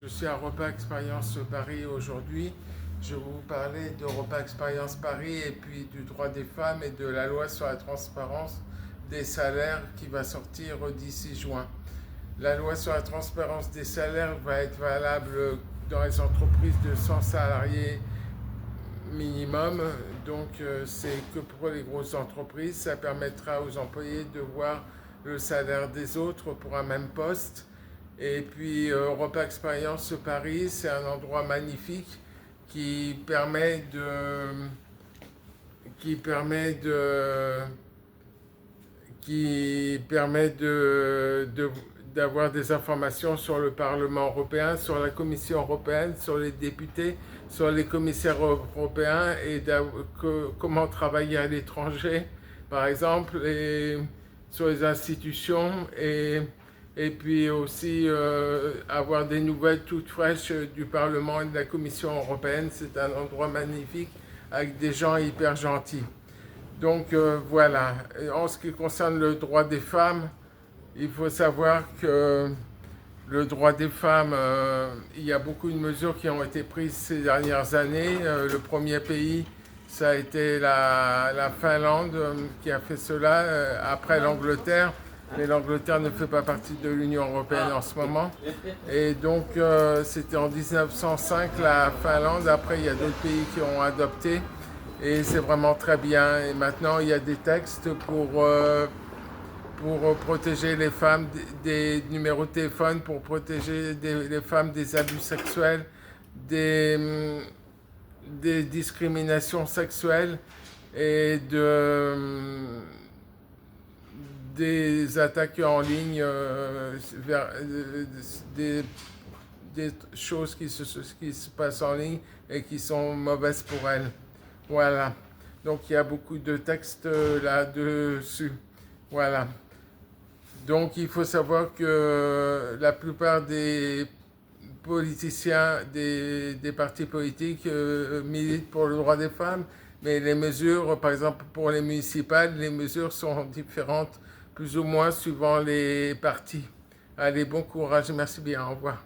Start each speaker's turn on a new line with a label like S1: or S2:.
S1: Je suis à Repas Expérience Paris aujourd'hui. Je vais vous parler de Repas Expérience Paris et puis du droit des femmes et de la loi sur la transparence des salaires qui va sortir d'ici juin. La loi sur la transparence des salaires va être valable dans les entreprises de 100 salariés minimum. Donc c'est que pour les grosses entreprises. Ça permettra aux employés de voir le salaire des autres pour un même poste. Et puis Europa Experience Paris, c'est un endroit magnifique qui permet de qui permet de qui permet d'avoir des informations sur le Parlement européen, sur la Commission européenne, sur les députés, sur les commissaires européens et comment travailler à l'étranger, par exemple, et sur les institutions et puis aussi avoir des nouvelles toutes fraîches du Parlement et de la Commission européenne. C'est un endroit magnifique avec des gens hyper gentils. Donc voilà, en ce qui concerne le droit des femmes, il faut savoir que le droit des femmes, il y a beaucoup de mesures qui ont été prises ces dernières années. Le premier pays, ça a été la Finlande qui a fait cela après l'Angleterre. Mais l'Angleterre ne fait pas partie de l'Union européenne en ce moment. Et donc c'était en 1905 la Finlande. Après, il y a d'autres pays qui ont adopté. Et c'est vraiment très bien. Et maintenant, il y a des textes pour protéger les femmes des numéros de téléphone, pour protéger les femmes des abus sexuels, des discriminations sexuelles et des attaques en ligne vers des choses qui se passent en ligne et qui sont mauvaises pour elles. Voilà. Donc il y a beaucoup de textes là-dessus. Voilà. Donc il faut savoir que la plupart des politiciens des partis politiques militent pour le droit des femmes, mais les mesures, par exemple pour les municipales, les mesures sont différentes plus ou moins suivant les partis. Allez, bon courage, merci bien, au revoir.